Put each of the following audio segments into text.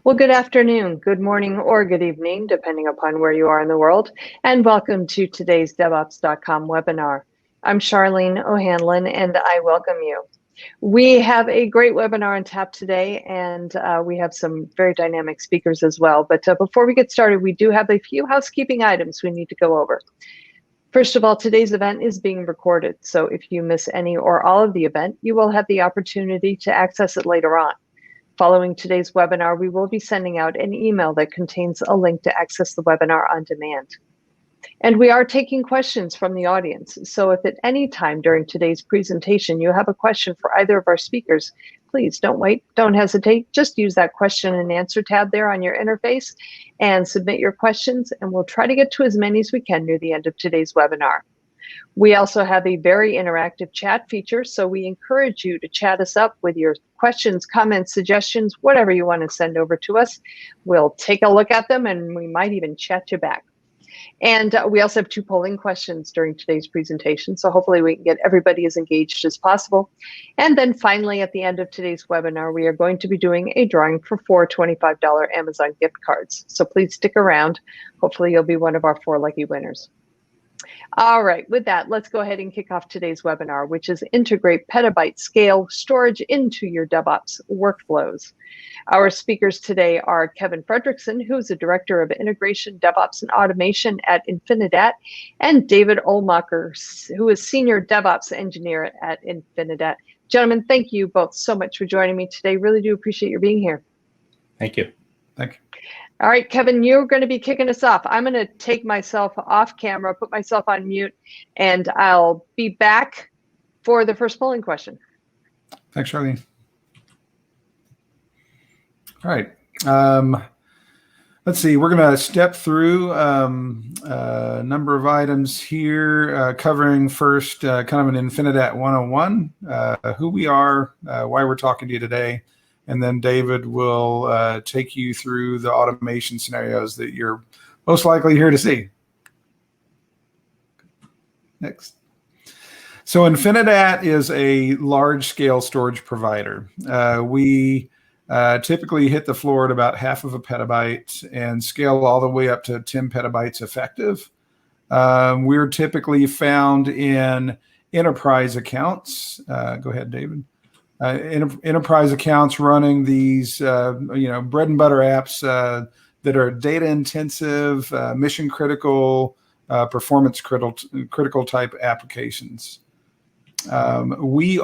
Well, good afternoon, good morning, or good evening, depending upon where you are in the world, and welcome to today's DevOps.com webinar. I'm Charlene O'Hanlon, and I welcome you. We have a great webinar on tap today, and we have some very dynamic speakers as well. But before we get started, we do have a few housekeeping items we need to go over. First of all, today's event is being recorded, so if you miss any or all of the event, you will have the opportunity to access it later on. Following today's webinar, we will be sending out an email that contains a link to access the webinar on demand. And we are taking questions from the audience. So if at any time during today's presentation you have a question for either of our speakers, please don't wait, don't hesitate. Just use that question and answer tab there on your interface and submit your questions, and we'll try to get to as many as we can near the end of today's webinar. We also have a very interactive chat feature, so we encourage you to chat us up with your questions, comments, suggestions, whatever you want to send over to us. We'll take a look at them and we might even chat you back. And we also have 2 polling questions during today's presentation, so hopefully we can get everybody as engaged as possible. And then finally, at the end of today's webinar, we are going to be doing a drawing for 4 $25 Amazon gift cards. So please stick around. Hopefully you'll be one of our 4 lucky winners. All right, with that, let's go ahead and kick off today's webinar, which is integrate petabyte-scale storage into your DevOps workflows. Our speakers today are Kevin Fredrickson, who is the Director of Integration, DevOps, and Automation at Infinidat, and David Olmacher, who is Senior DevOps Engineer at Infinidat. Gentlemen, thank you both so much for joining me today. Really do appreciate your being here. Thank you. Thank you. All right, Kevin, you're going to be kicking us off. I'm going to take myself off camera, put myself on mute, and I'll be back for the first polling question. Thanks, Charlene. All right. Let's see. We're going to step through a number of items here, covering first kind of an Infinidat 101, who we are, why we're talking to you today. And then David will take you through the automation scenarios that you're most likely here to see. Next. So Infinidat is a large-scale storage provider. We typically hit the floor at about half of a petabyte and scale all the way up to 10 petabytes effective. We're typically found in enterprise accounts. Go ahead, David. Enterprise accounts running these, bread and butter apps that are data intensive, mission critical, performance critical type applications. We've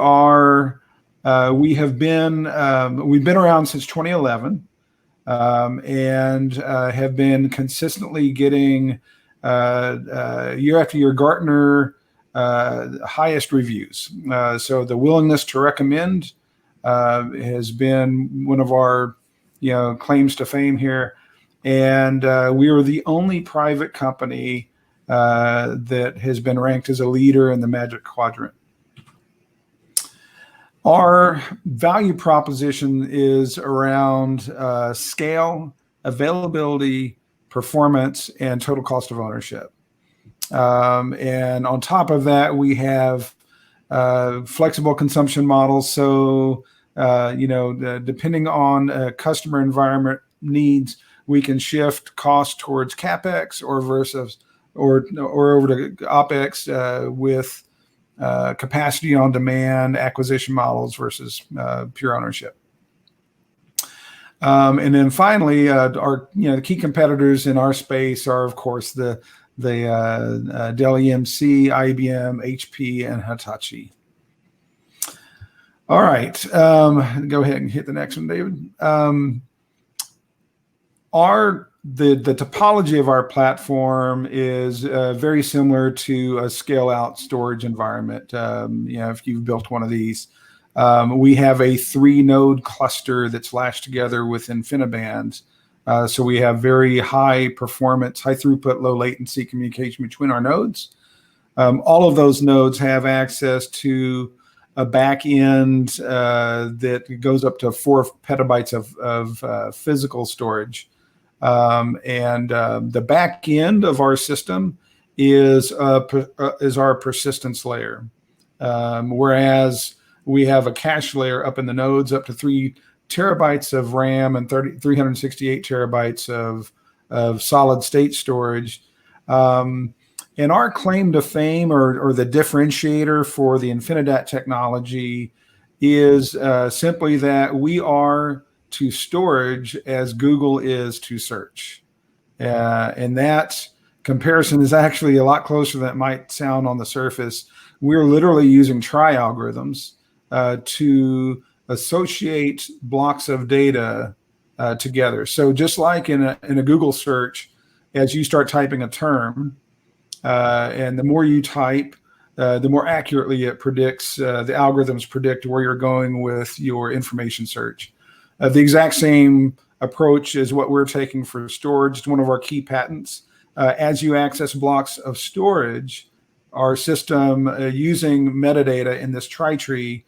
been around since 2011, and have been consistently getting year after year Gartner highest reviews. So the willingness to recommend has been one of our claims to fame here. And we are the only private company that has been ranked as a leader in the Magic Quadrant. Our value proposition is around scale, availability, performance, and total cost of ownership. And on top of that, we have flexible consumption models. So, depending on customer environment needs, we can shift cost towards CapEx or over to OpEx with capacity on demand acquisition models versus pure ownership. And then finally, the key competitors in our space are, of course, the Dell EMC, IBM, HP, and Hitachi. All right, go ahead and hit the next one, David. The topology of our platform is very similar to a scale-out storage environment. If you've built one of these, we have a 3-node cluster that's lashed together with InfiniBands. So we have very high performance, high throughput, low latency communication between our nodes. All of those nodes have access to a back end that goes up to 4 petabytes of physical storage. And the back end of our system is our persistence layer. Whereas we have a cache layer up in the nodes up to 3 terabytes of RAM and 368 terabytes of solid state storage. And our claim to fame, or the differentiator for the Infinidat technology, is simply that we are to storage as Google is to search. And that comparison is actually a lot closer than it might sound on the surface. We're literally using try algorithms to associate blocks of data together. So just like in a Google search, as you start typing a term, and the more you type, the more accurately it predicts, the algorithms predict where you're going with your information search. The exact same approach is what we're taking for storage. It's one of our key patents. As you access blocks of storage, our system using metadata in this tri-tree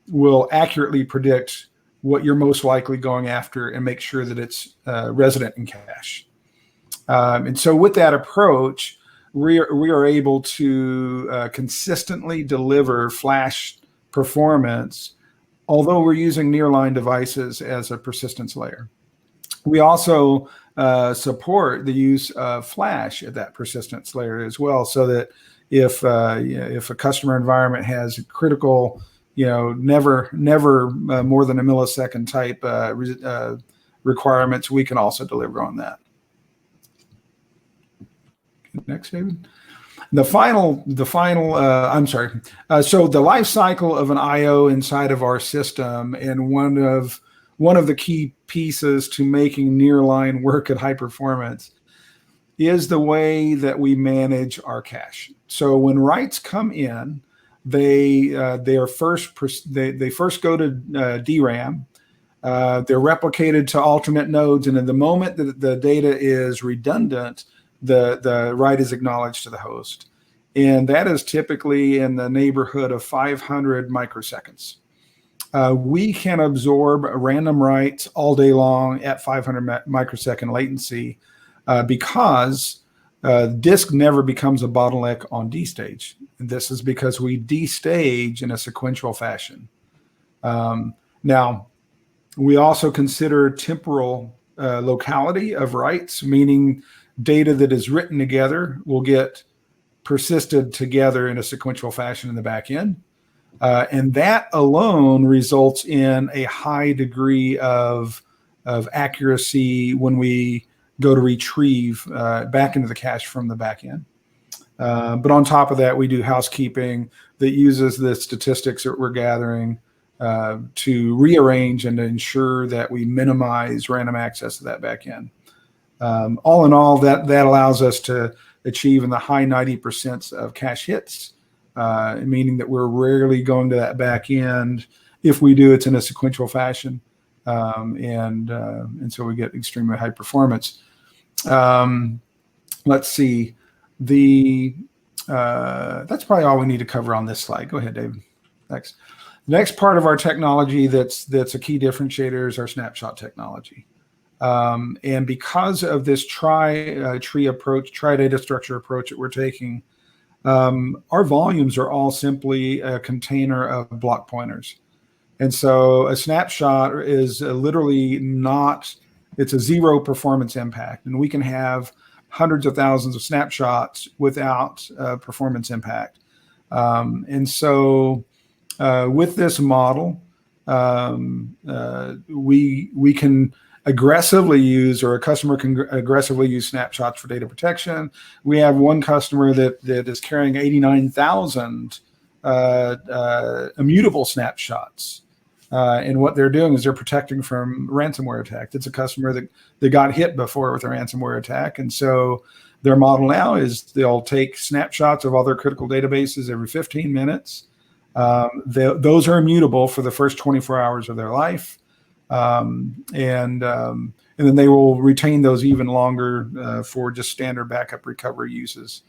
will accurately predict what you're most likely going after and make sure that it's resident in cache. And so with that approach, we are able to consistently deliver flash performance, although we're using nearline devices as a persistence layer. We also support the use of flash at that persistence layer as well, so that if a customer environment has critical, never more than a millisecond type requirements, we can also deliver on that. Next, David. The final. I'm sorry. So the life cycle of an I/O inside of our system, and one of the key pieces to making nearline work at high performance, is the way that we manage our cache. So when writes come in, they first go to DRAM. They're replicated to alternate nodes, and in the moment that the data is redundant, the write is acknowledged to the host. And that is typically in the neighborhood of 500 microseconds. We can absorb random writes all day long at 500 microsecond latency because disk never becomes a bottleneck on D-stage. And this is because we D-stage in a sequential fashion. Now, we also consider temporal locality of writes, meaning data that is written together will get persisted together in a sequential fashion in the back end. And that alone results in a high degree of accuracy when we go to retrieve back into the cache from the back end. But on top of that, we do housekeeping that uses the statistics that we're gathering to rearrange and to ensure that we minimize random access to that back end. All in all, that allows us to achieve in the high 90% of cache hits, meaning that we're rarely going to that back end. If we do, it's in a sequential fashion, and so we get extremely high performance. Let's see. That's probably all we need to cover on this slide. Go ahead, David. Next. The next part of our technology that's a key differentiator is our snapshot technology. And because of this tree approach, tri-data structure approach that we're taking, our volumes are all simply a container of block pointers. And so a snapshot is literally it's a zero performance impact. And we can have hundreds of thousands of snapshots without performance impact. And so with this model, we can aggressively use, or a customer can aggressively use snapshots for data protection. We have one customer that is carrying 89,000 immutable snapshots. And what they're doing is they're protecting from ransomware attack. It's a customer that got hit before with a ransomware attack. And so their model now is they'll take snapshots of all their critical databases every 15 minutes. Those are immutable for the first 24 hours of their life. And then they will retain those even longer for just standard backup recovery uses.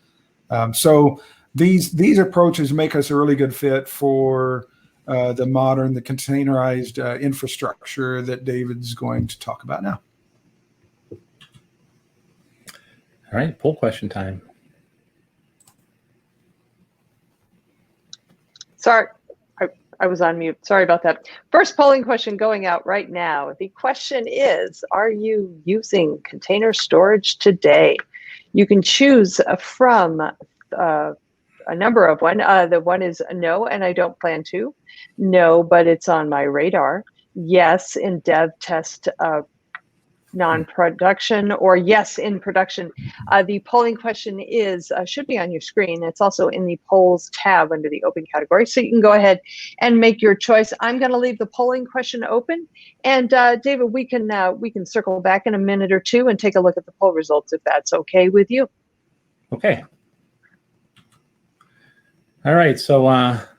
So these approaches make us a really good fit for the containerized infrastructure that David's going to talk about now. All right, poll question time. Sorry, I was on mute. Sorry about that. First polling question going out right now. The question is, are you using container storage today? You can choose from a number of one. The one is no, and I don't plan to. No, but it's on my radar. Yes, in dev, test, non-production, or yes, in production. The polling question is should be on your screen. It's also in the polls tab under the open category, so you can go ahead and make your choice. I'm going to leave the polling question open, and David, we can circle back in a minute or two and take a look at the poll results if that's okay with you. Okay. All right, so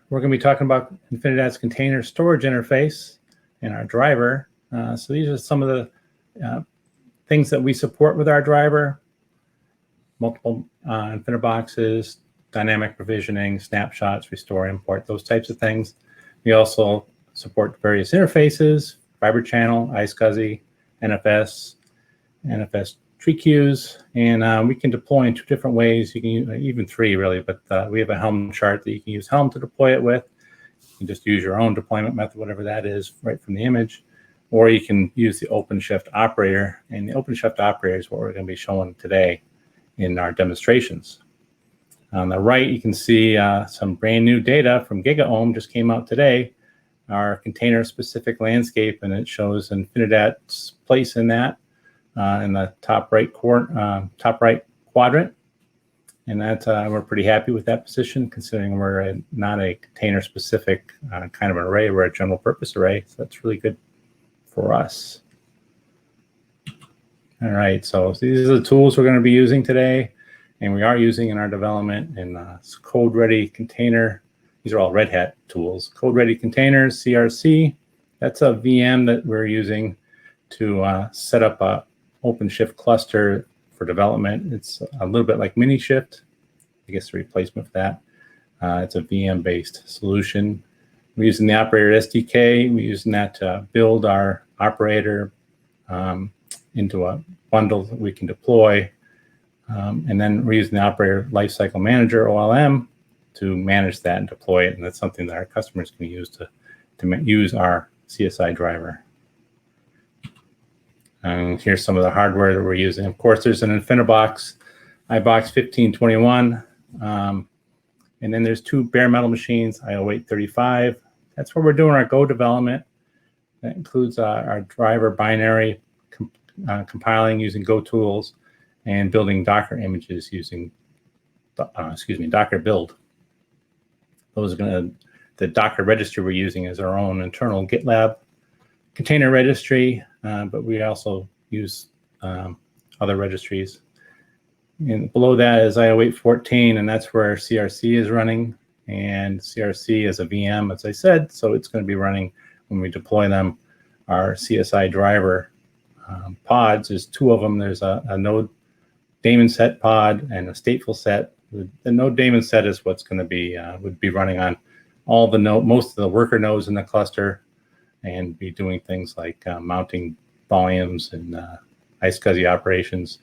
we're going to be talking about Infinidat's container storage interface and our driver. So these are some of the things that we support with our driver: multiple InfiniBoxes, dynamic provisioning, snapshots, restore, import, those types of things. We also support various interfaces: fiber channel, iSCSI, NFS, NFS tree queues, and we can deploy in 2 different ways. You can use, even 3 really, but we have a Helm chart that you can use Helm to deploy it with. You can just use your own deployment method, whatever that is, right from the image. Or you can use the OpenShift operator, and the OpenShift operator is what we're going to be showing today in our demonstrations. On the right, you can see some brand new data from GigaOM just came out today, our container-specific landscape, and it shows Infinidat's place in that in the top right quadrant. And that we're pretty happy with that position, considering we're not a container-specific kind of an array. We're a general-purpose array, so that's really good for us. All right, so these are the tools we're going to be using today, and we are using in our development in code-ready container. These are all Redhat tools. Code-ready containers, CRC. That's a VM that we're using to set up a OpenShift cluster for development. It's a little bit like MiniShift, I guess the replacement for that. It's a VM-based solution. We're using the operator SDK. We're using that to build our operator into a bundle that we can deploy. And then we're using the operator lifecycle manager, OLM, to manage that and deploy it. And that's something that our customers can use to use our CSI driver. And here's some of the hardware that we're using. Of course, there's an InfiniBox, iBox 1521. And then there's 2 bare metal machines, IO835. That's where we're doing our Go development. That includes our driver binary compiling using Go tools and building Docker images using, Docker build. Those are the Docker registry we're using as our own internal GitLab container registry, but we also use other registries. And below that is IO814, and that's where CRC is running. And CRC is a VM, as I said, so it's going to be running when we deploy them. Our CSI driver pods, there's 2 of them. There's a node daemon set pod and a stateful set. The node daemon set is what's going to be would be running on all the most of the worker nodes in the cluster, and be doing things like mounting volumes and iSCSI operations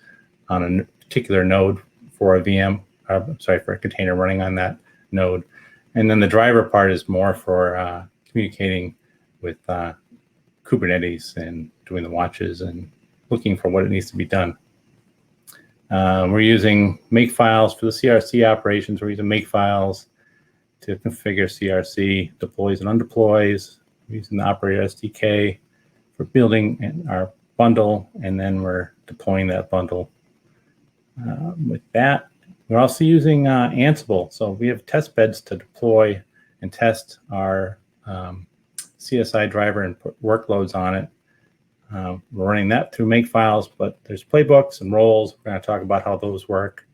on a particular node for a VM, for a container running on that node. And then the driver part is more for communicating with Kubernetes and doing the watches and looking for what it needs to be done. We're using makefiles for the CRC operations. We're using makefiles to configure CRC deploys and undeploys. We're using the operator SDK for building our bundle, and then we're deploying that bundle. With that, we're also using Ansible. So we have test beds to deploy and test our CSI driver and put workloads on it. We're running that through makefiles, but there's playbooks and roles. We're going to talk about how those work.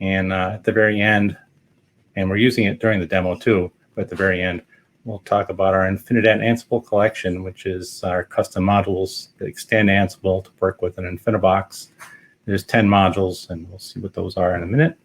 And at the very end, and we're using it during the demo too, but at the very end, we'll talk about our Infinidat Ansible collection, which is our custom modules that extend Ansible to work with an InfiniBox. There's 10 modules, and we'll see what those are in a minute.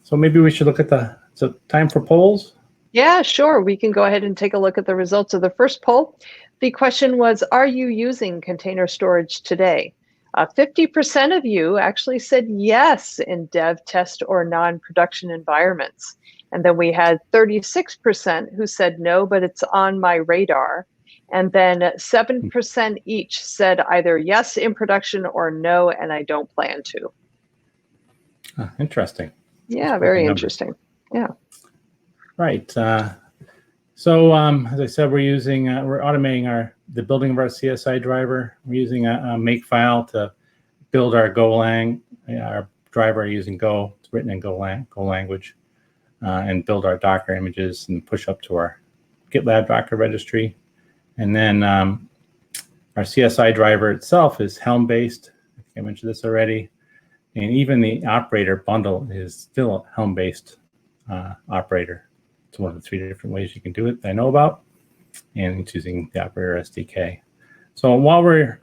So maybe we should look at so time for polls. Yeah, sure. We can go ahead and take a look at the results of the first poll. The question was, are you using container storage today? 50% of you actually said yes in dev, test, or non-production environments. And then we had 36% who said no, but it's on my radar. And then 7% each said either yes in production or no, and I don't plan to. Interesting. Yeah, very interesting. Yeah. Right. So as I said, we're automating the building of our CSI driver. We're using a makefile to build our Golang. Our driver using Go. It's written in Go language, and build our Docker images and push up to our GitLab Docker registry. And then our CSI driver itself is Helm-based. I think I mentioned this already. And even the operator bundle is still a Helm-based operator. It's one of the 3 different ways you can do it that I know about. And it's using the operator SDK. So while we're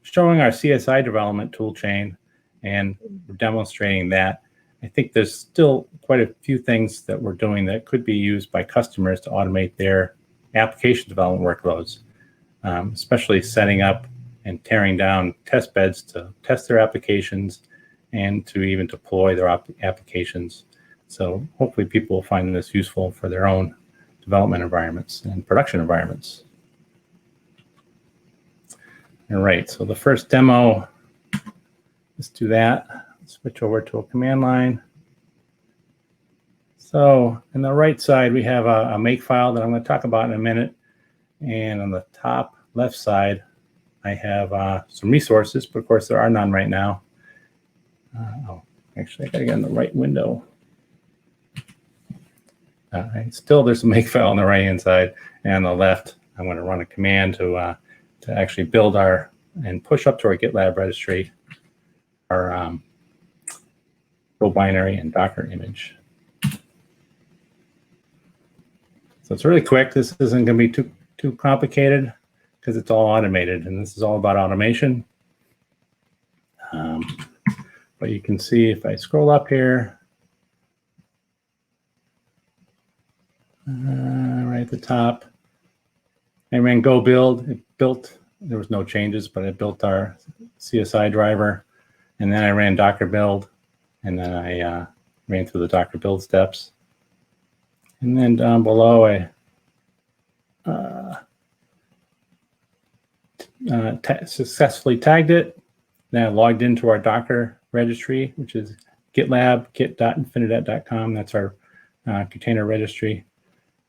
showing our CSI development tool chain and we're demonstrating that, I think there's still quite a few things that we're doing that could be used by customers to automate their application development workloads, especially setting up and tearing down test beds to test their applications and to even deploy their applications. So hopefully people will find this useful for their own development environments and production environments. All right, so the first demo, let's do that. Switch over to a command line. So on the right side, we have a makefile that I'm going to talk about in a minute. And on the top left side, I have some resources, but of course there are none right now. Actually, I got to get in the right window. Still, there's a makefile on the right-hand side, and on the left, I'm going to run a command to actually build and push up to our GitLab registry our Go binary and Docker image. So it's really quick. This isn't going to be too complicated because it's all automated, and this is all about automation. But you can see if I scroll up here, right at the top, I ran go build. It built, there was no changes, but it built our CSI driver. And then I ran Docker build, and then I ran through the Docker build steps. And then down below, I successfully tagged it. Then I logged into our Docker registry, which is GitLab, git.infinidat.com. That's our container registry.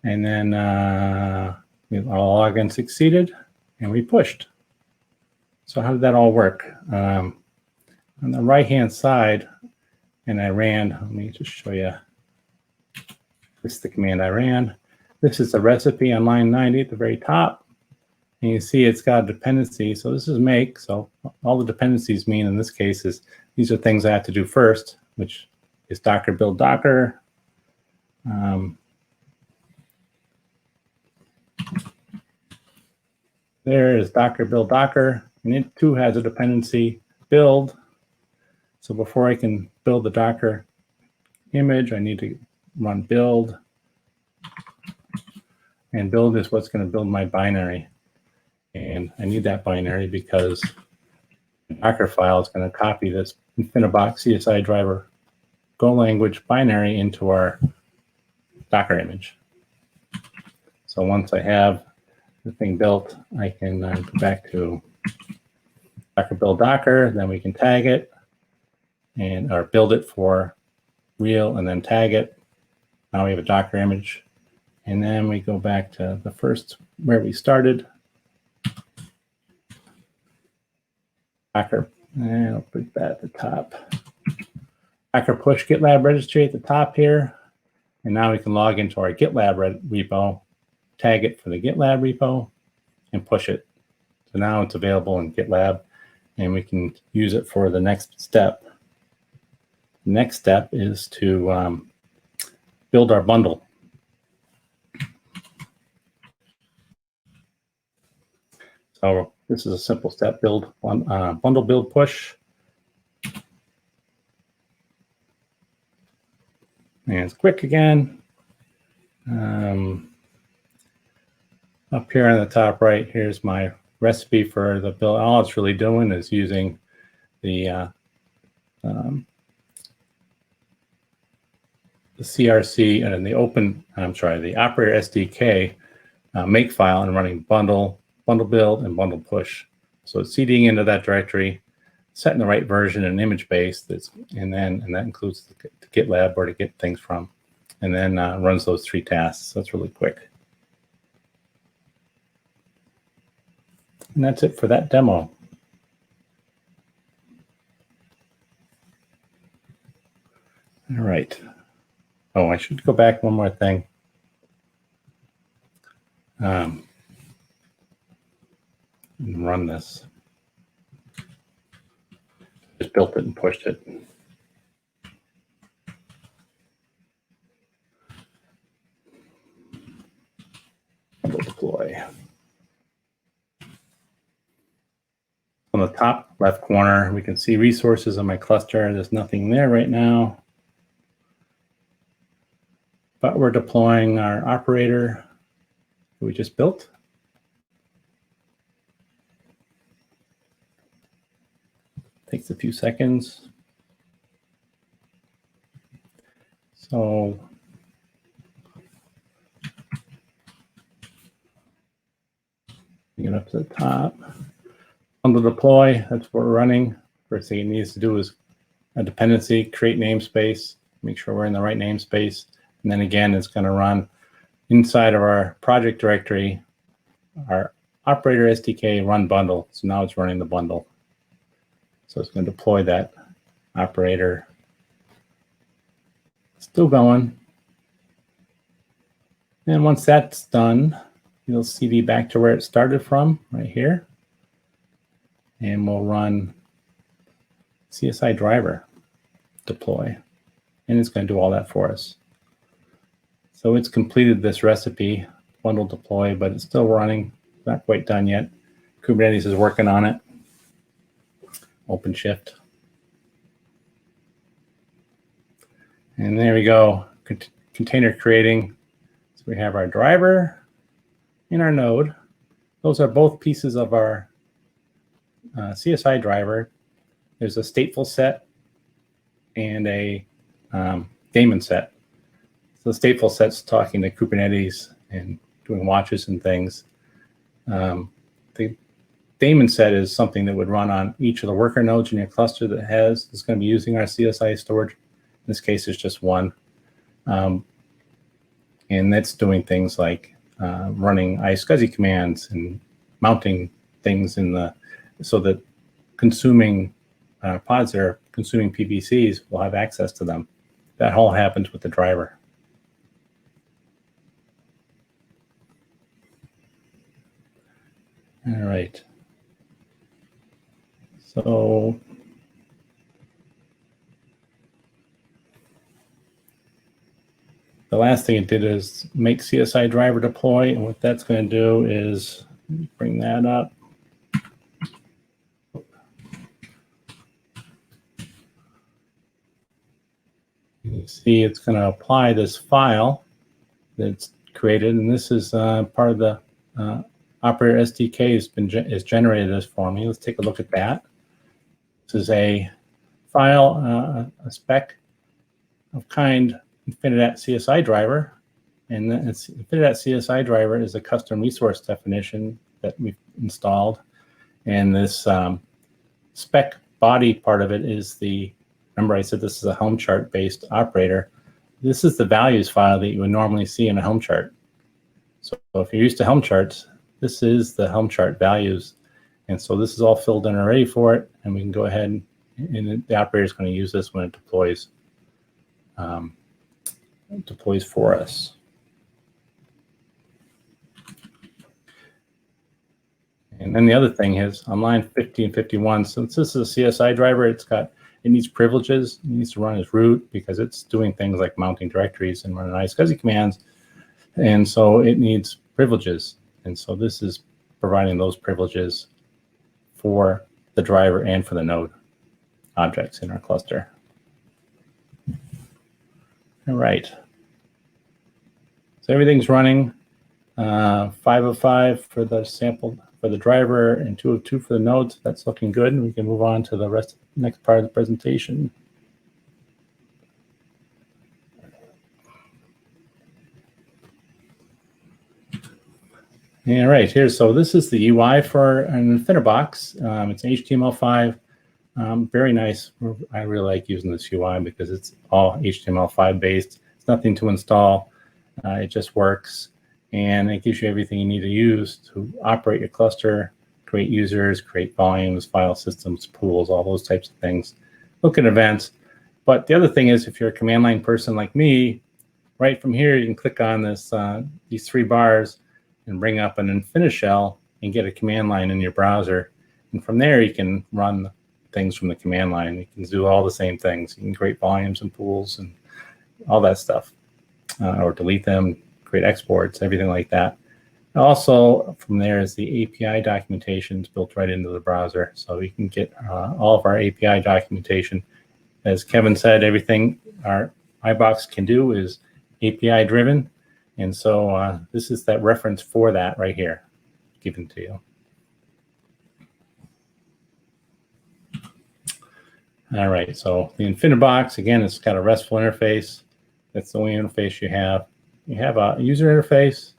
And then our login succeeded, and we pushed. So how did that all work? On the right-hand side, and I ran, let me just show you. This is the command I ran. This is the recipe on line 90 at the very top. And you see it's got a dependency. So this is make. So all the dependencies mean in this case is these are things I have to do first, which is Docker build Docker. There is Docker build Docker, and it too has a dependency build. So before I can build the Docker image, I need to run build. And build is what's going to build my binary. And I need that binary because the Docker file is going to copy this InfiniBox CSI driver Go language binary into our Docker image. So once I have the thing built, I can go back to Docker build Docker, then we can tag it or build it for real and then tag it. Now we have a Docker image. And then we go back to the first where we started. Docker, and I'll put that at the top. Docker push GitLab registry at the top here. And now we can log into our GitLab repo, tag it for the GitLab repo, and push it. So now it's available in GitLab, and we can use it for the next step. The next step is to build our bundle. So this is a simple step build, bundle build push. And it's quick again. Up here on the top right, here's my recipe for the build. All it's really doing is using the the CRC and the operator SDK makefile and running bundle build, and bundle push. So it's CDing into that directory, setting the right version and image base, and that includes the GitLab where to get things from, and then runs those 3 tasks. So it's really quick. And that's it for that demo. All right. Oh, I should go back one more thing. And run this. Just built it and pushed it. Deploy. On the top left corner, we can see resources on my cluster. There's nothing there right now. But we're deploying our operator we just built. Takes a few seconds. So get up to the top. On the deploy, that's what we're running. First thing it needs to do is a dependency, create namespace, make sure we're in the right namespace. And then again, it's going to run inside of our project directory, our operator SDK run bundle. So now it's running the bundle. So it's going to deploy that operator. Still going. And once that's done, you'll CD back to where it started from, right here. And we'll run CSI driver deploy. And it's going to do all that for us. So it's completed this recipe, bundle deploy, but it's still running. Not quite done yet. Kubernetes is working on it. OpenShift. And there we go. Container creating. So we have our driver and our node. Those are both pieces of our CSI driver. There's a stateful set and a daemon set. So the stateful set's talking to Kubernetes and doing watches and things. The daemon set is something that would run on each of the worker nodes in your cluster that is going to be using our CSI storage. In this case, it's just one. And that's doing things like running iSCSI commands and mounting things so that consuming pods that are consuming PVCs will have access to them. That all happens with the driver. All right. So the last thing it did is make CSI driver deploy, and what that's going to do is bring that up. You see it's going to apply this file that's created, and this is part of the operator SDK has generated this for me. Let's take a look at that. This is a file, a spec of kind Infinidat CSI driver, and Infinidat CSI driver is a custom resource definition that we've installed, and this spec body part of it is remember I said this is a Helm chart based operator. This is the values file that you would normally see in a Helm chart. So if you're used to Helm charts, this is the Helm chart values, and so this is all filled in already for it, and we can go ahead and the operator is going to use this when it deploys. Deploys for us. And then the other thing is on line 50 and 51, since this is a CSI driver, it needs privileges. It needs to run as root because it's doing things like mounting directories and running iSCSI commands. And so it needs privileges. And so this is providing those privileges for the driver and for the node objects in our cluster. All right. So everything's running. 505 for the sample for the driver and 202 for the nodes. That's looking good. And we can move on to the next part of the presentation. Yeah, right here. So this is the UI for an InfiniBox. It's HTML5. Very nice. I really like using this UI because it's all HTML5 based. It's nothing to install. It just works, and it gives you everything you need to use to operate your cluster, create users, create volumes, file systems, pools, all those types of things. Look at events. But the other thing is, if you're a command line person like me, right from here, you can click on this these three bars and bring up an InfiniShell and get a command line in your browser. And from there, you can run things from the command line. You can do all the same things. You can create volumes and pools and all that stuff, or delete them, create exports, everything like that. Also, from there is the API documentation built right into the browser. So you can get all of our API documentation. As Kevin said, everything our iBox can do is API driven. And so this is that reference for that right here, given to you. All right, so the InfiniBox, again, it's got a RESTful interface. That's the only interface you have. You have a user interface,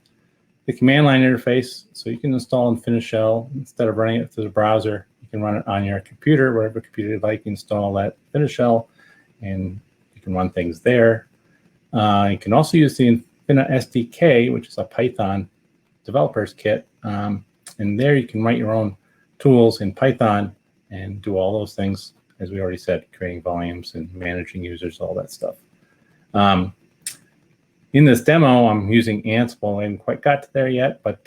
the command line interface, so you can install InfiniShell. Instead of running it through the browser, you can run it on your computer, whatever computer you'd like, install that InfiniShell, and you can run things there. You can also use the Infinidat SDK, which is a Python developer's kit. And there you can write your own tools in Python and do all those things, as we already said, creating volumes and managing users, all that stuff. In this demo, I'm using Ansible. I haven't quite got to there yet, but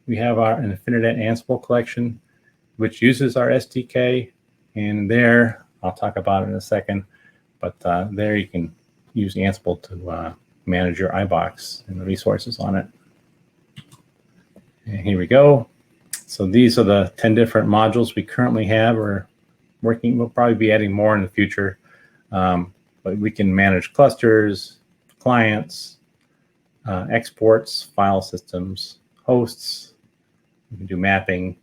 we have our Infinidat Ansible collection, which uses our SDK. And there, I'll talk about it in a second, but there you can use Ansible to manage your iBox and the resources on it. And here we go. So these are the 10 different modules we currently have. We're working, we'll probably be adding more in the future, but we can manage clusters, clients, exports, file systems, hosts. We can do mapping,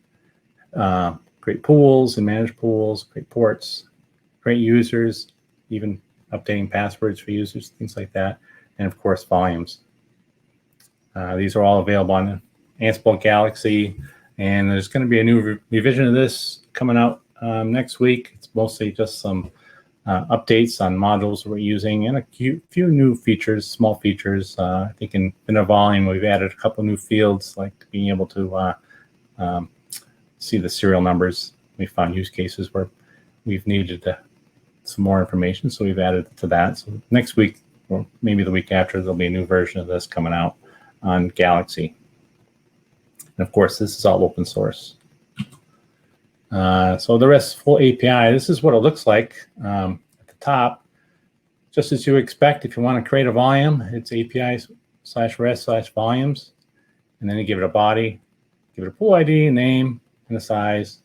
create pools and manage pools, create ports, create users, even updating passwords for users, things like that, and of course volumes. These are all available on Ansible Galaxy, and there's going to be a new revision of this coming out next week. It's mostly just some updates on modules we're using and a few new features, small features. I think in a volume we've added a couple new fields, like being able to see the serial numbers. We found use cases where we've needed some more information, so we've added to that. So next week, or maybe the week after, there'll be a new version of this coming out on Galaxy. And of course, this is all open source. So the RESTful API, this is what it looks like at the top. Just as you expect, if you want to create a volume, it's API/REST/volumes, and then you give it a body, give it a pool ID, a name, and a size,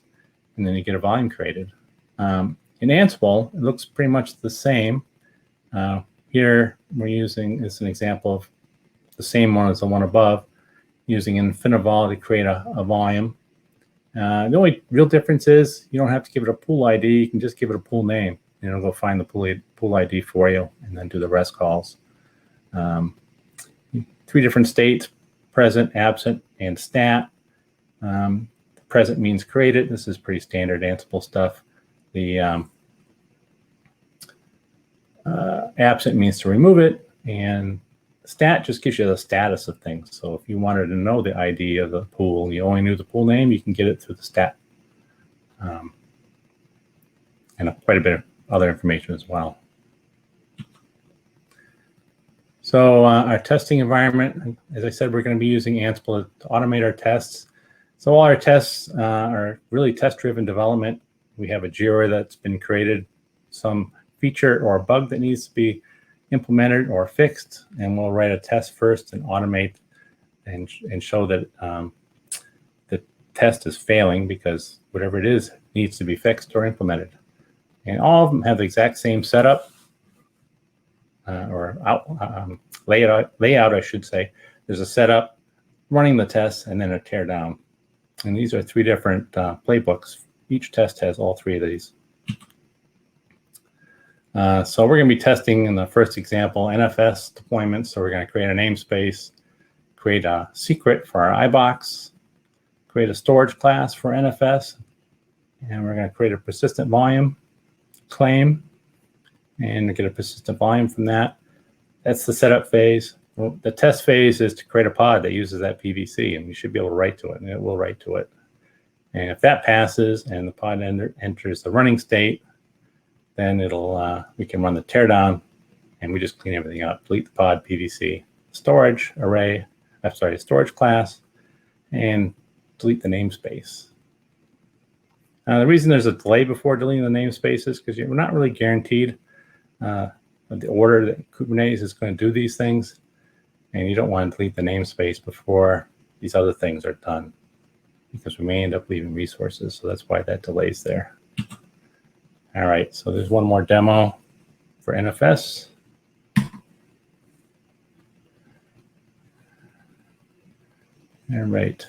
and then you get a volume created. In Ansible, it looks pretty much the same. Here we're using, it's an example of the same one as the one above, using InfiniBox to create a volume. The only real difference is you don't have to give it a pool ID. You can just give it a pool name, and it'll go find the pool ID for you and then do the REST calls. 3 different states: present, absent, and stat. Present means created. This is pretty standard Ansible stuff. The absent means to remove it, and stat just gives you the status of things. So if you wanted to know the ID of the pool, you only knew the pool name, you can get it through the stat. And quite a bit of other information as well. So our testing environment, as I said, we're going to be using Ansible to automate our tests. So all our tests are really test-driven development. We have a JIRA that's been created, some feature or a bug that needs to be implemented or fixed, and we'll write a test first and automate and show that the test is failing because whatever it is needs to be fixed or implemented. And all of them have the exact same setup layout, I should say. There's a setup, running the test, and then a tear down. And these are 3 different playbooks. Each test has all 3 of these. So we're going to be testing in the first example NFS deployment. So we're going to create a namespace, create a secret for our iBox, create a storage class for NFS, and we're going to create a persistent volume claim and get a persistent volume from that. That's the setup phase. Well, the test phase is to create a pod that uses that PVC, and you should be able to write to it, and it will write to it. And if that passes and the pod enters the running state, then we can run the teardown, and we just clean everything up. Delete the pod PVC storage array, storage class, and delete the namespace. The reason there's a delay before deleting the namespace is because you're not really guaranteed the order that Kubernetes is going to do these things, and you don't want to delete the namespace before these other things are done, because we may end up leaving resources. So that's why that delay's there. All right, so there's one more demo for NFS. All right.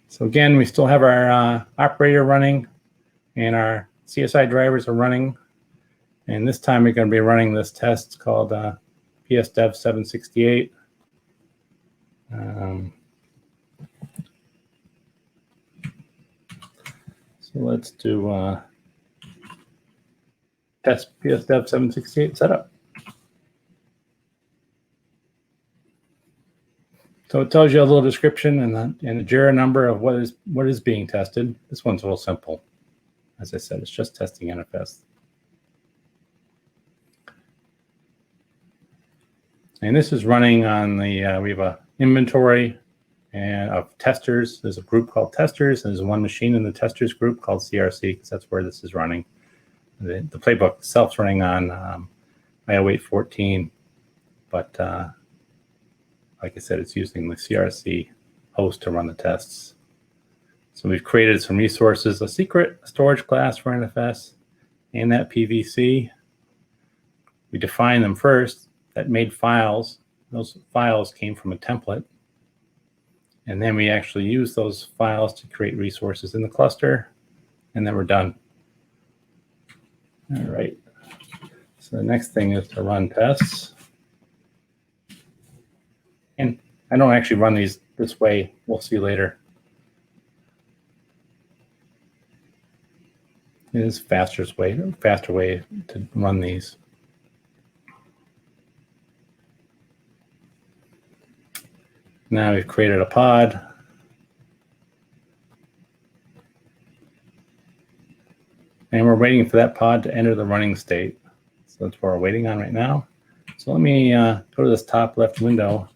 So again, we still have our operator running, and our CSI drivers are running. And this time we're going to be running this test called PSDev 768. So let's do test PSDev 768 setup. So it tells you a little description and a JIRA number of what is being tested. This one's a little simple. As I said, it's just testing NFS. And this is running on the, we have an inventory of testers. There's a group called testers, and there's one machine in the testers group called CRC, because that's where this is running. The playbook itself is running on IO814, but like I said, it's using the CRC host to run the tests. So we've created some resources, a secret, a storage class for NFS, and that PVC. We define them first. That made files. Those files came from a template. And then we actually use those files to create resources in the cluster, and then we're done. All right. So the next thing is to run tests. And I don't actually run these this way. We'll see later. It is faster way to run these. Now we've created a pod. And we're waiting for that pod to enter the running state. So that's what we're waiting on right now. So let me go to this top left window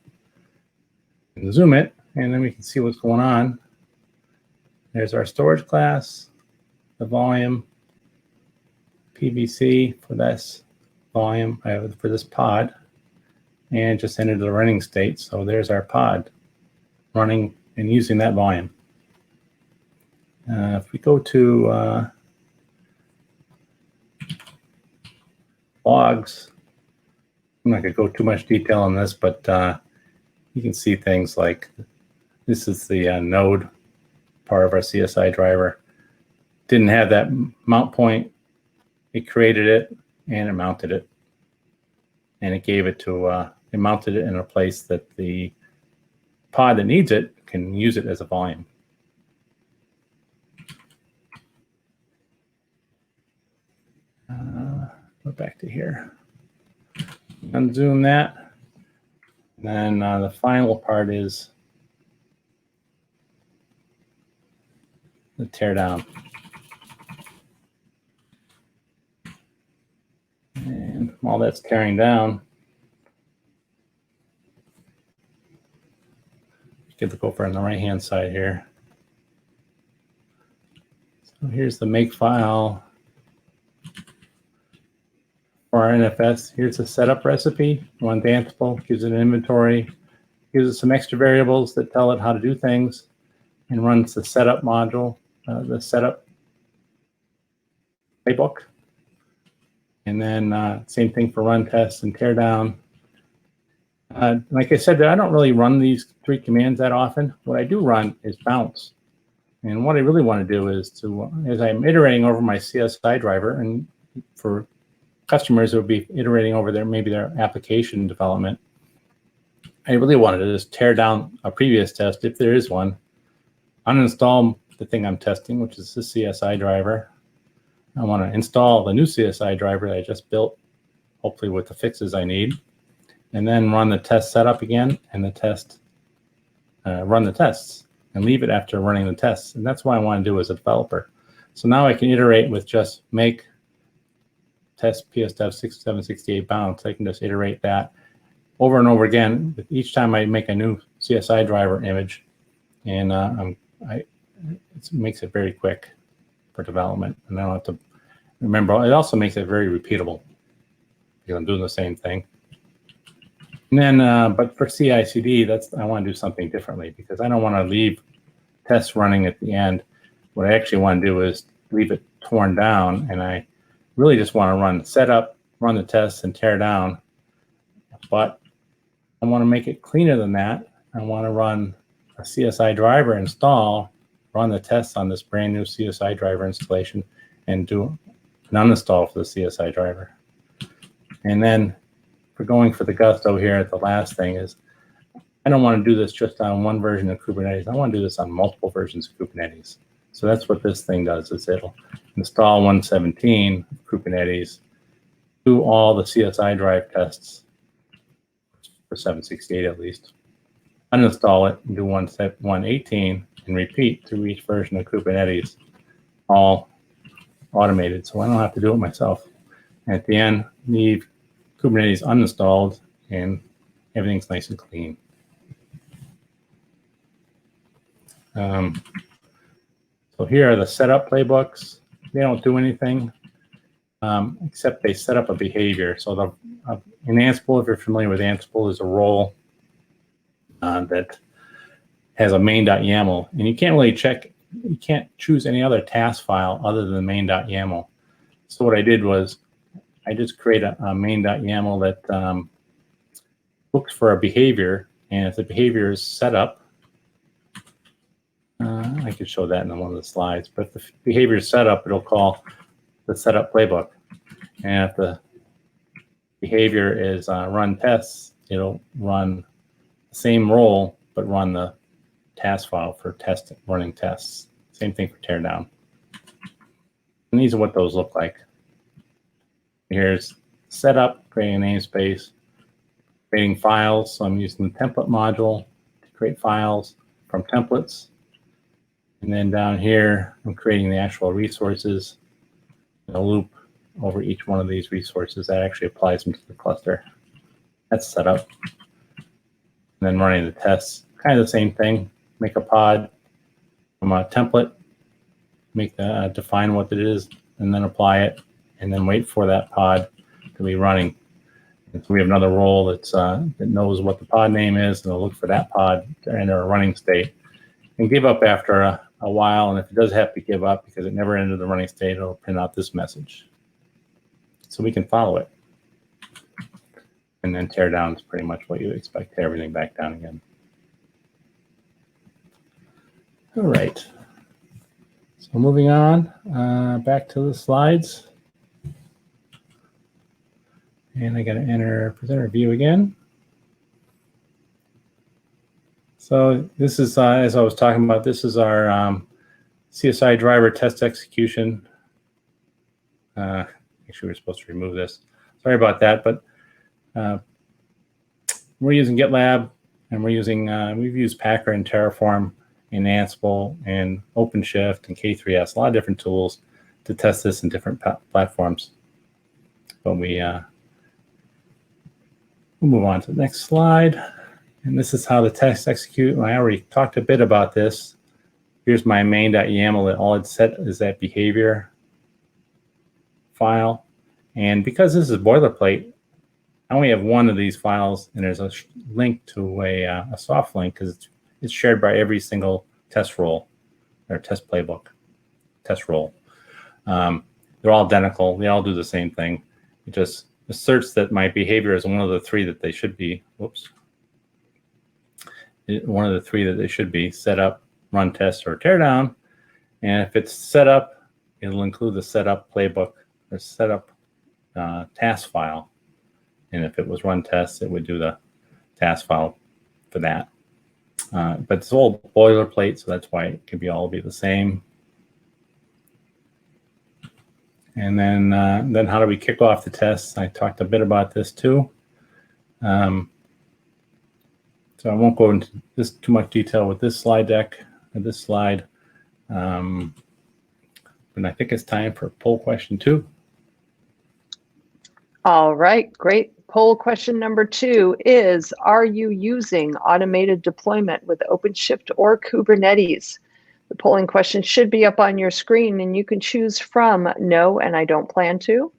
and zoom it, and then we can see what's going on. There's our storage class, the volume, PVC for this volume, for this pod, and just entered the running state. So there's our pod running and using that volume. If we go to logs, I'm not going to go too much detail on this, but you can see things like this is the node part of our CSI driver. Didn't have that mount point. It created it and it mounted it. And it gave it to, it mounted it in a place that the pod that needs it can use it as a volume. Go back to here. Unzoom that. And then the final part is the teardown. And while that's tearing down, get the gopher on the right-hand side here. So here's the make file for our NFS. Here's the setup recipe. Run Ansible, gives it an inventory, gives it some extra variables that tell it how to do things, and runs the setup module, the setup playbook. And then same thing for run tests and teardown. Like I said, I don't really run these three commands that often. What I do run is bounce. And what I really want to do is to, as I'm iterating over my CSI driver, and for customers, it would be iterating over maybe their application development. I really wanted to just tear down a previous test, if there is one, uninstall the thing I'm testing, which is the CSI driver. I want to install the new CSI driver that I just built, hopefully with the fixes I need, and then run the test setup again and the test, run the tests and leave it after running the tests. And that's what I want to do as a developer. So now I can iterate with just make test psdev 6768 bounds. I can just iterate that over and over again with each time I make a new CSI driver image, and it makes it very quick for development, and I don't have to remember. It also makes it very repeatable because I'm doing the same thing. And then, but for CI/CD, I want to do something differently because I don't want to leave tests running at the end. What I actually want to do is leave it torn down, and I really just want to run setup, run the tests, and tear down. But I want to make it cleaner than that. I want to run a CSI driver install, run the tests on this brand new CSI driver installation, and do an uninstall for the CSI driver. And then for going for the gusto here, the last thing is I don't want to do this just on one version of Kubernetes. I want to do this on multiple versions of Kubernetes. So that's what this thing does, is it'll install 117 Kubernetes, do all the CSI drive tests for 768 at least, uninstall it and do 118 and repeat through each version of Kubernetes, all automated. So I don't have to do it myself. And at the end, leave Kubernetes uninstalled and everything's nice and clean. So here are the setup playbooks. They don't do anything except they set up a behavior. So in Ansible, if you're familiar with Ansible, there's a role that has a main.yaml, and you can't really check, you can't choose any other task file other than main.yaml. So what I did was I just create a main.yaml that looks for a behavior, and if the behavior is set up, I could show that in one of the slides, but if the behavior is set up, it'll call the setup playbook. And if the behavior is run tests, it'll run the same role, but run the task file for testing, running tests. Same thing for teardown. And these are what those look like. Here's setup, creating a namespace, creating files. So I'm using the template module to create files from templates. And then down here, I'm creating the actual resources in a loop over each one of these resources that actually applies them to the cluster. That's set up. And then running the tests, kind of the same thing. Make a pod from a template, make the define what it is, and then apply it, and then wait for that pod to be running. And so we have another role that's that knows what the pod name is, and it'll look for that pod to enter a running state, and give up after a while. And if it does have to give up because it never entered the running state, it'll print out this message. So we can follow it. And then tear down is pretty much what you expect, tear everything back down again. All right. So moving on, back to the slides. And I got to enter presenter view again. So this is, as I was talking about, this is our CSI driver test execution. Actually, we're supposed to remove this. Sorry about that, but we're using GitLab, and we're using, we've used Packer and Terraform in Ansible and OpenShift and K3S, a lot of different tools to test this in different platforms. But we'll move on to the next slide. And this is how the tests execute. I already talked a bit about this. Here's my main.yaml. All it's set is that behavior file. And because this is boilerplate, I only have one of these files, and there's a link to a soft link because it's shared by every single test role or test playbook, test role. They're all identical. They all do the same thing. It just asserts that my behavior is one of the three that they should be. Whoops. One of the three that they should be: set up, run test, or tear down. And if it's set up, it'll include the setup playbook or setup task file. And if it was run test, it would do the task file for that. But it's all boilerplate, so that's why it can all be the same. And then how do we kick off the tests? I talked a bit about this too. So I won't go into this too much detail with this slide deck or this slide. But I think it's time for poll question 2. All right, great. Poll question number 2 is, are you using automated deployment with OpenShift or Kubernetes? The polling question should be up on your screen, and you can choose from no, and I don't plan to,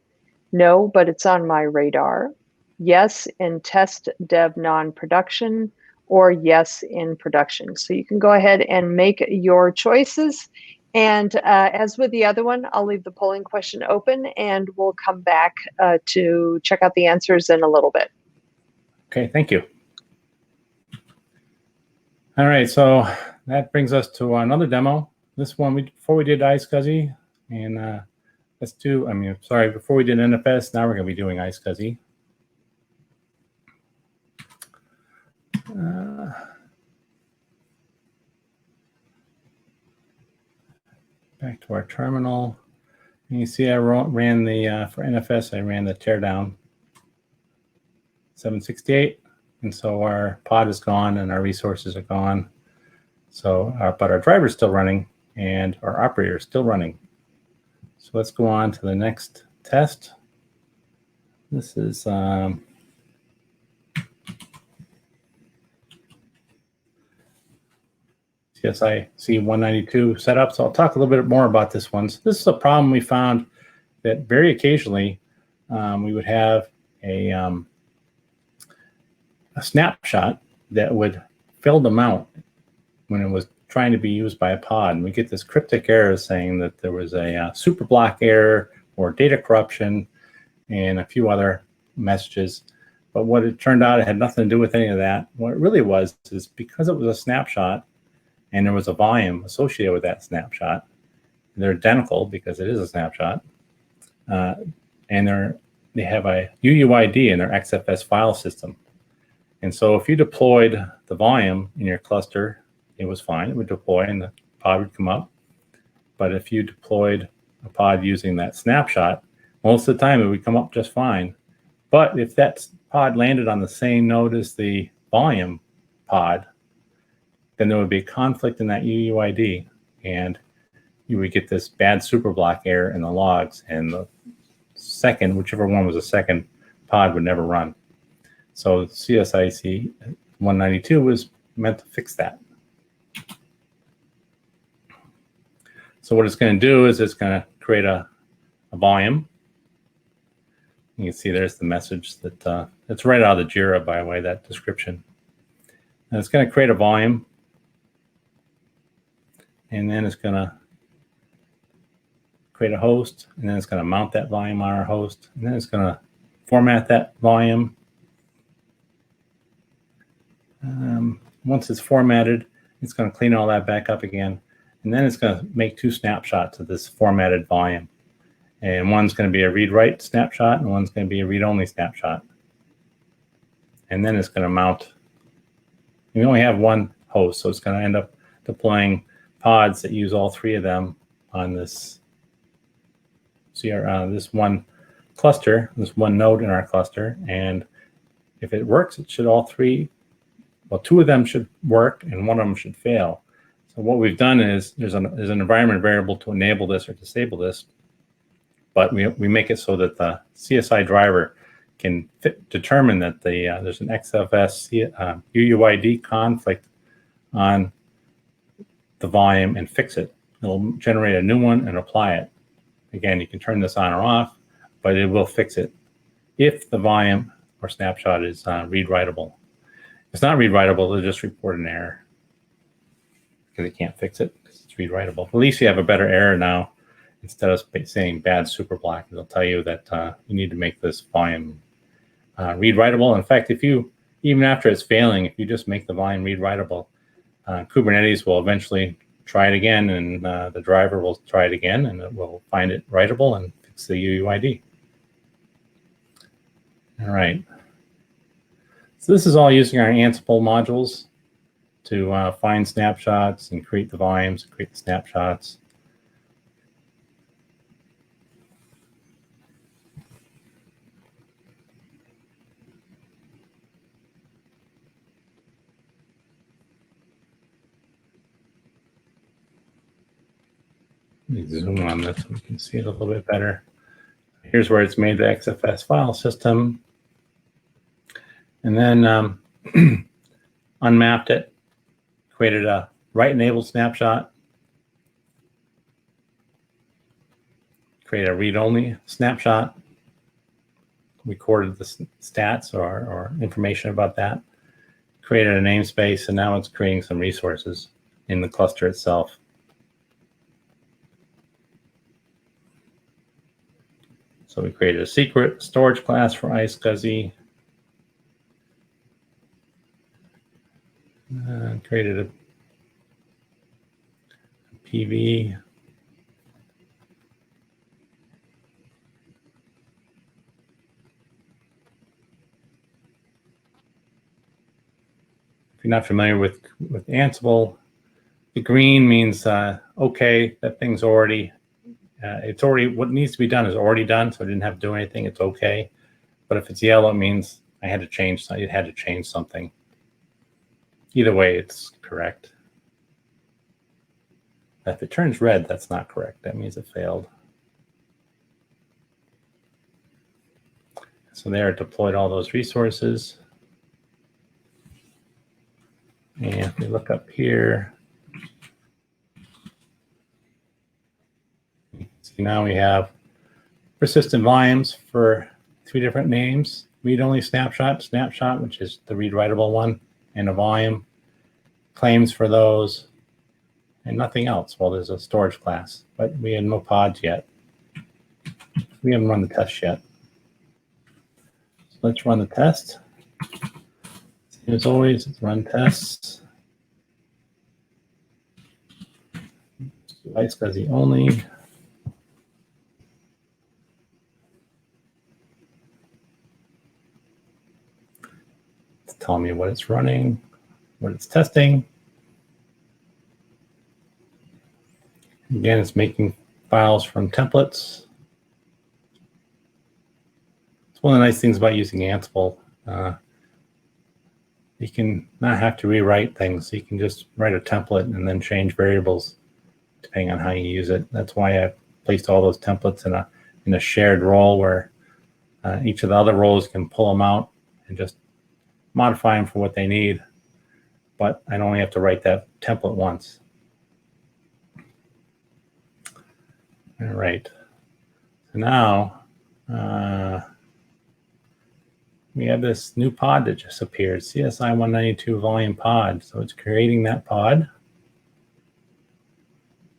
no, but it's on my radar, yes, in test dev non-production, or yes, in production. So you can go ahead and make your choices. And as with the other one, I'll leave the polling question open, and we'll come back to check out the answers in a little bit. Okay, thank you. All right, so that brings us to another demo. This one, before we did iSCSI, and before we did NFS, now we're going to be doing iSCSI. Back to our terminal. And you see I ran the, for NFS, I ran the teardown 768. And so our pod is gone and our resources are gone. So, but our driver is still running and our operator is still running. So let's go on to the next test. This is CSIC 192 setup. So I'll talk a little bit more about this one. So this is a problem we found that very occasionally we would have a snapshot that would fill the mount when it was trying to be used by a pod. And we get this cryptic error saying that there was a super block error or data corruption and a few other messages. But what it turned out, it had nothing to do with any of that. What it really was is because it was a snapshot and there was a volume associated with that snapshot, they're identical because it is a snapshot, and they have a UUID in their XFS file system. And so if you deployed the volume in your cluster, it was fine. It would deploy and the pod would come up. But if you deployed a pod using that snapshot, most of the time it would come up just fine. But if that pod landed on the same node as the volume pod, then there would be a conflict in that UUID, and you would get this bad superblock error in the logs, and the second, whichever one was the second pod, would never run. So CSIC 192 was meant to fix that. So what it's going to do is it's going to create a volume. You can see there's the message that it's right out of the JIRA, by the way, that description. And it's going to create a volume. And then it's going to create a host. And then it's going to mount that volume on our host. And then it's going to format that volume. Once it's formatted, it's going to clean all that back up again. And then it's going to make 2 snapshots of this formatted volume. And one's going to be a read-write snapshot, and one's going to be a read-only snapshot. And then it's going to mount. We only have one host, so it's going to end up deploying pods that use all 3 of them on this this one cluster, this one node in our cluster. And if it works, it should all 3. Well, 2 of them should work, and 1 of them should fail. So what we've done is there's an environment variable to enable this or disable this, but we make it so that the CSI driver can determine that there's an XFS UUID conflict on the volume and fix it. It'll generate a new one and apply it. Again, you can turn this on or off, but it will fix it if the volume or snapshot is read-writable. If it's not read-writable, it'll just report an error because it can't fix it because it's read-writable. At least you have a better error now. Instead of saying bad superblock, it'll tell you that you need to make this volume read-writable. In fact, even after it's failing, if you just make the volume read-writable, Kubernetes will eventually try it again, and the driver will try it again, and it will find it writable and fix the UUID. All right. So this is all using our Ansible modules to find snapshots and create the volumes, create the snapshots. Let me zoom on this so we can see it a little bit better. Here's where it's made the XFS file system. And then unmapped it, created a write-enabled snapshot, created a read-only snapshot, recorded the stats or information about that, created a namespace, and now it's creating some resources in the cluster itself. So we created a secret storage class for iSCSI, created a PV, if you're not familiar with Ansible, the green means okay, that thing's already it's already, what needs to be done is already done, so I didn't have to do anything, it's okay. But if it's yellow, it means I had to change something. Either way, it's correct. If it turns red, that's not correct. That means it failed. So there, it deployed all those resources. And if we look up here, see now we have persistent volumes for 3 different names: read-only snapshot, which is the read-writable one, and a volume, claims for those, and nothing else. Well, there's a storage class, but we have no pods yet. We haven't run the test yet. So let's run the test. As always, let's run tests. iSCSI only. It's telling me what it's running, what it's testing. Again, it's making files from templates. It's one of the nice things about using Ansible. You can not have to rewrite things. You can just write a template and then change variables depending on how you use it. That's why I placed all those templates in a shared role where each of the other roles can pull them out and just modify them for what they need. But I only have to write that template once. All right. So now we have this new pod that just appeared, CSI 192 volume pod. So it's creating that pod.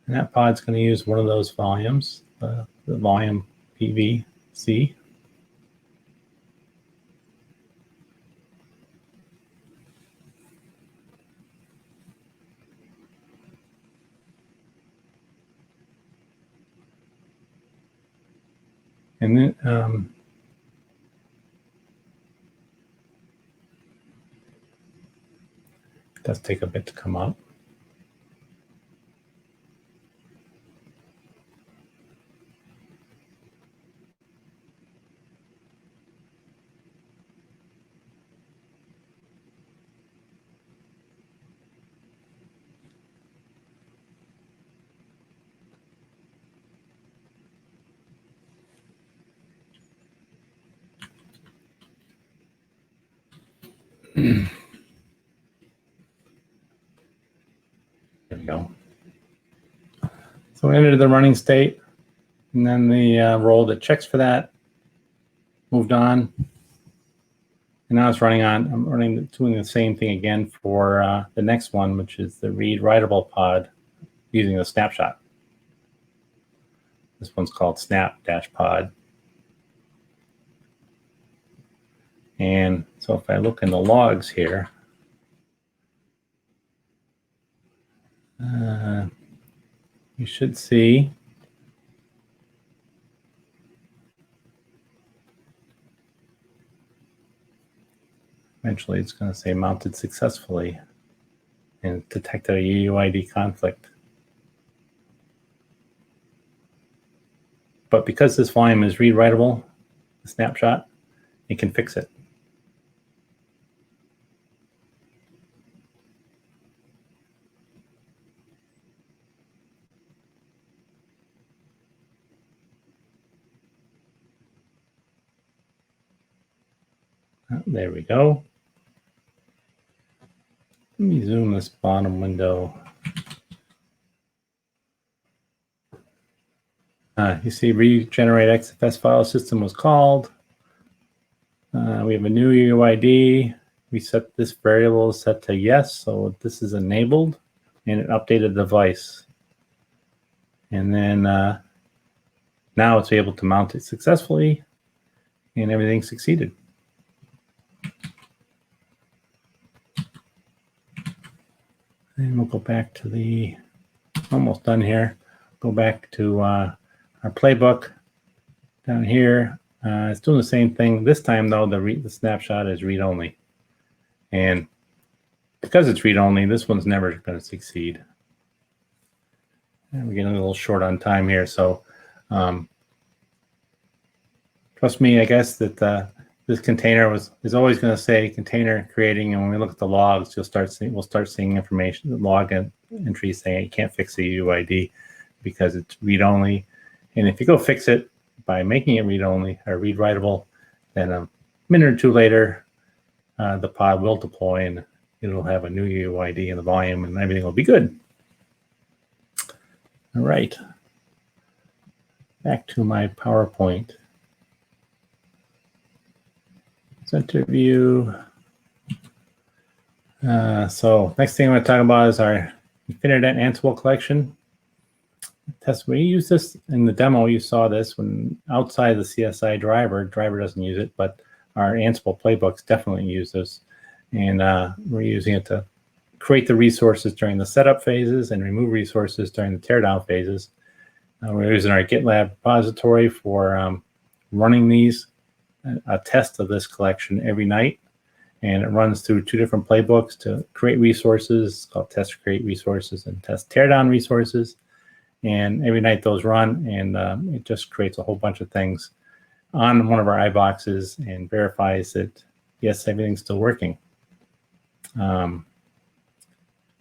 And that pod's going to use one of those volumes, the volume PVC. And then it does take a bit to come up. There we go. So we entered the running state, and then the role that checks for that moved on. And now it's running on. I'm doing the same thing again for the next one, which is the read-writable pod using the snapshot. This one's called snap-pod. And so if I look in the logs here, you should see my Eventually, it's going to say mounted successfully and detected a UUID conflict. But because this volume is read-writable, the snapshot, it can fix it. There we go. Let me zoom this bottom window. You see regenerate XFS file system was called. We have a new UUID. We set this variable set to yes, so this is enabled, and it updated the device. And then now it's able to mount it successfully, and everything succeeded. And we'll go back to the, almost done here. Go back to our playbook down here. It's doing the same thing. This time, though, the snapshot is read-only. And because it's read-only, this one's never going to succeed. And we're getting a little short on time here. So trust me, I guess, that this container is always going to say container creating. And when we look at the logs, we'll start seeing information, the log entry saying you can't fix the UUID because it's read-only. And if you go fix it by making it read-only or read-writable, then a minute or two later, the pod will deploy and it'll have a new UUID in the volume and everything will be good. All right. Back to my PowerPoint. Center view. So next thing I'm going to talk about is our Infinidat Ansible collection. Test. We use this in the demo. You saw this when outside the CSI driver doesn't use it, but our Ansible playbooks definitely use this. And we're using it to create the resources during the setup phases and remove resources during the teardown phases. We're using our GitLab repository for running these, a test of this collection every night. And it runs through two different playbooks to create resources. It's called test create resources and test teardown resources. And every night those run, and it just creates a whole bunch of things on one of our iBoxes and verifies that, yes, everything's still working.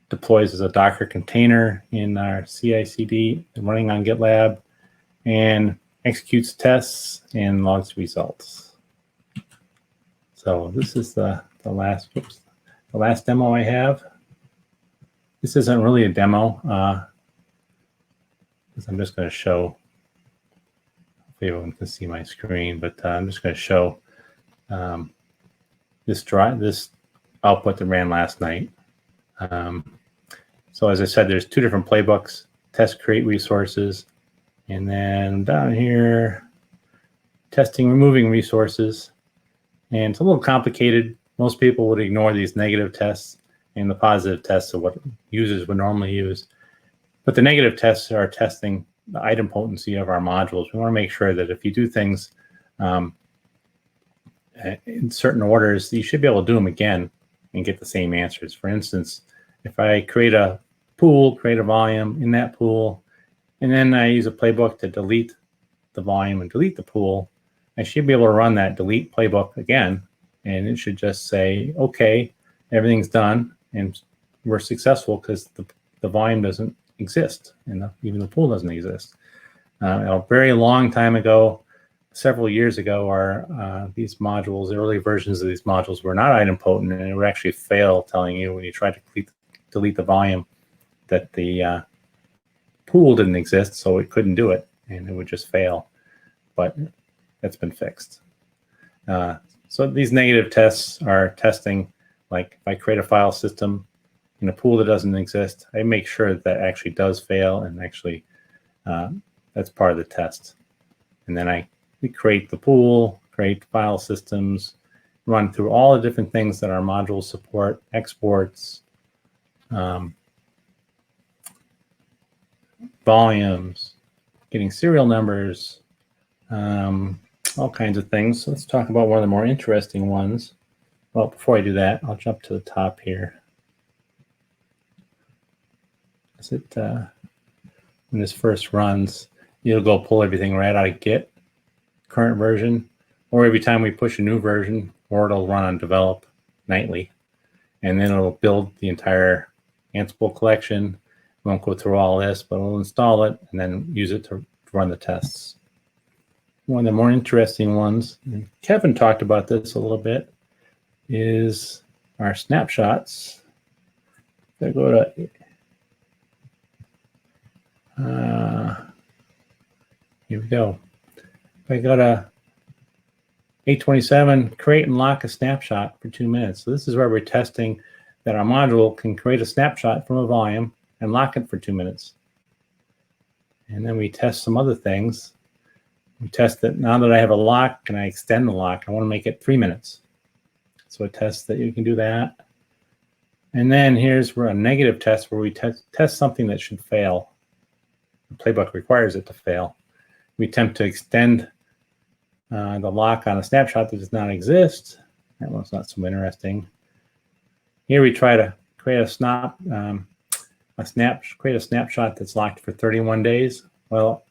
Deploys as a Docker container in our CI/CD running on GitLab, and executes tests and logs results. So this is the last demo I have. This isn't really a demo. Because I'm just going to show, hopefully everyone can see my screen, but I'm just going to show this output that ran last night. So as I said, there's two different playbooks, test create resources, and then down here, testing removing resources. And it's a little complicated. Most people would ignore these negative tests and the positive tests of what users would normally use. But the negative tests are testing the item potency of our modules. We want to make sure that if you do things in certain orders, you should be able to do them again and get the same answers. For instance, if I create a pool, create a volume in that pool, and then I use a playbook to delete the volume and delete the pool, I should be able to run that delete playbook again, and it should just say, okay, everything's done, and we're successful because the volume doesn't exist, and even the pool doesn't exist. A very long time ago, several years ago, these modules, the early versions of these modules were not item potent, and it would actually fail telling you when you tried to delete the volume that the pool didn't exist, so it couldn't do it, and it would just fail. But that's been fixed. So these negative tests are testing, like if I create a file system in a pool that doesn't exist, I make sure that actually does fail, and actually that's part of the test. And then we create the pool, create file systems, run through all the different things that our modules support, exports, volumes, getting serial numbers, all kinds of things. So let's talk about one of the more interesting ones. Well, before I do that, I'll jump to the top here. Is it when this first runs, it'll go pull everything right out of Git, current version, or every time we push a new version, or it'll run on develop nightly, and then it'll build the entire Ansible collection. We won't go through all this, but we'll install it and then use it to run the tests. One of the more interesting ones, and Kevin talked about this a little bit, is our snapshots. If I go to here we go. If I go to 827, create and lock a snapshot for 2 minutes. So this is where we're testing that our module can create a snapshot from a volume and lock it for 2 minutes. And then we test some other things. We test that now that I have a lock, can I extend the lock? I want to make it 3 minutes. So a test that you can do that. And then here's where a negative test where we test something that should fail. The playbook requires it to fail. We attempt to extend the lock on a snapshot that does not exist. That one's not so interesting. Here we try to create a snapshot that's locked for 31 days. Well,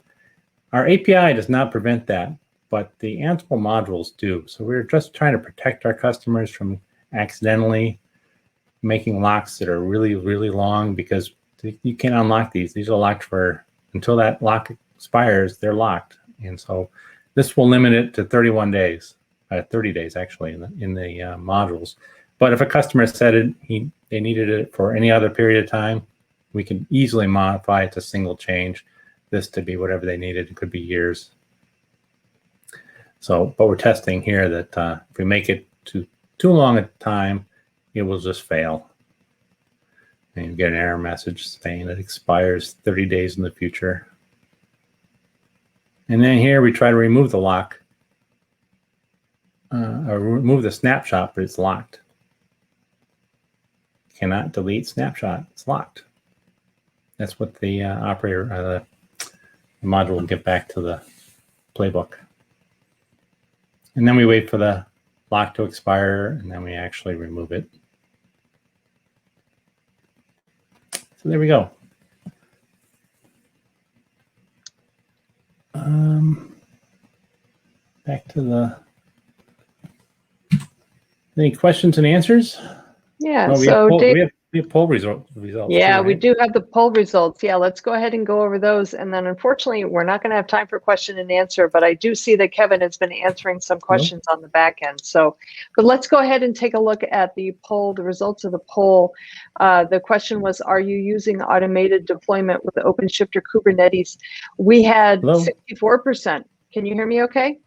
our API does not prevent that, but the Ansible modules do. So we're just trying to protect our customers from accidentally making locks that are really, really long, because you can't unlock these. These are locked for, until that lock expires, they're locked. And so this will limit it to 31 days, 30 days actually in the modules. But if a customer said they needed it for any other period of time, we can easily modify it to single change this to be whatever they needed. It could be years. So, but we're testing here that if we make it too long a time, it will just fail. And you get an error message saying it expires 30 days in the future. And then here we try to remove the lock, or remove the snapshot, but it's locked. Cannot delete snapshot, it's locked. That's what the operator, the module will get back to the playbook. And then we wait for the lock to expire, and then we actually remove it. So there we go. Back to the, any questions and answers? Yeah, Well, so Dave, we have poll results. yeah, too, right? we do have the poll results. Yeah, let's go ahead and go over those. And then unfortunately, we're not going to have time for question and answer, but I do see that Kevin has been answering some questions on the back end. So, but let's go ahead and take a look at the poll, the results of the poll. The question was, are you using automated deployment with OpenShift or Kubernetes? We had 64%. Can you hear me okay?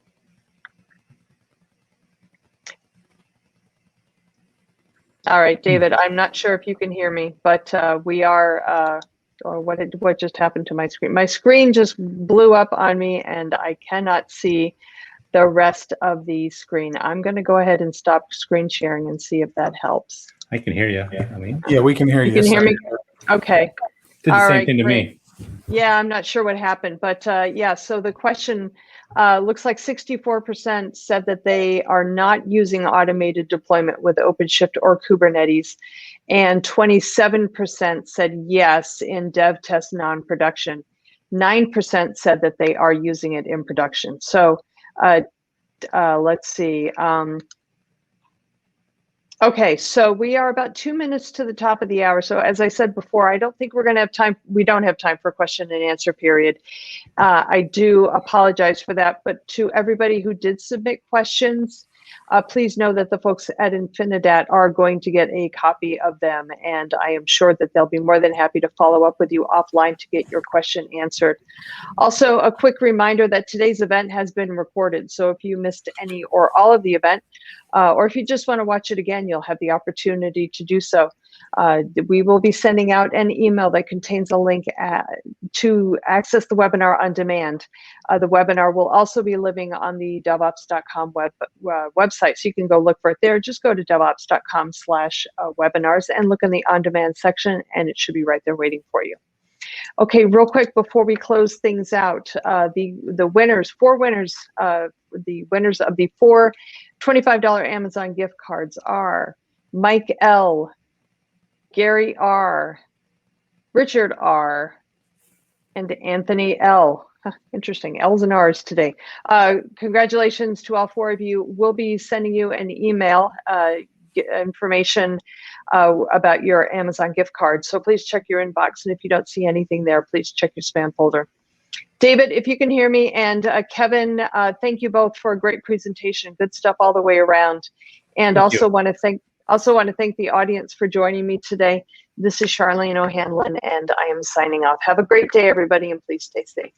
All right, David, I'm not sure if you can hear me, but we are, or what just happened to my screen? My screen just blew up on me and I cannot see the rest of the screen. I'm going to go ahead and stop screen sharing and see if that helps. I can hear you. I mean, Yeah, we can hear you. You can hear me? Okay. did the All same right, thing to great. me. Yeah, I'm not sure what happened, but yeah, so the question looks like 64% said that they are not using automated deployment with OpenShift or Kubernetes, and 27% said yes in dev test non-production. 9% said that they are using it in production. So let's see. Okay, so we are about 2 minutes to the top of the hour. So as I said before, I don't think we're going to have time. We don't have time for question and answer period. I do apologize for that, but to everybody who did submit questions, please know that the folks at Infinidat are going to get a copy of them, and I am sure that they'll be more than happy to follow up with you offline to get your question answered. Also, a quick reminder that today's event has been recorded, so if you missed any or all of the event, or if you just want to watch it again, you'll have the opportunity to do so. We will be sending out an email that contains a link to access the webinar on demand. The webinar will also be living on the devops.com website, so you can go look for it there. Just go to devops.com/webinars and look in the on-demand section, and it should be right there waiting for you. Okay, real quick before we close things out, the winners, the winners of the 4 $25 Amazon gift cards are Mike L, Gary R, Richard R, and Anthony L. Interesting, L's and R's today. Congratulations to all 4 of you. We'll be sending you an email information about your Amazon gift card. So please check your inbox. And if you don't see anything there, please check your spam folder. David, if you can hear me, and Kevin, thank you both for a great presentation. Good stuff all the way around. And also want to thank the audience for joining me today. This is Charlene O'Hanlon, and I am signing off. Have a great day, everybody, and please stay safe.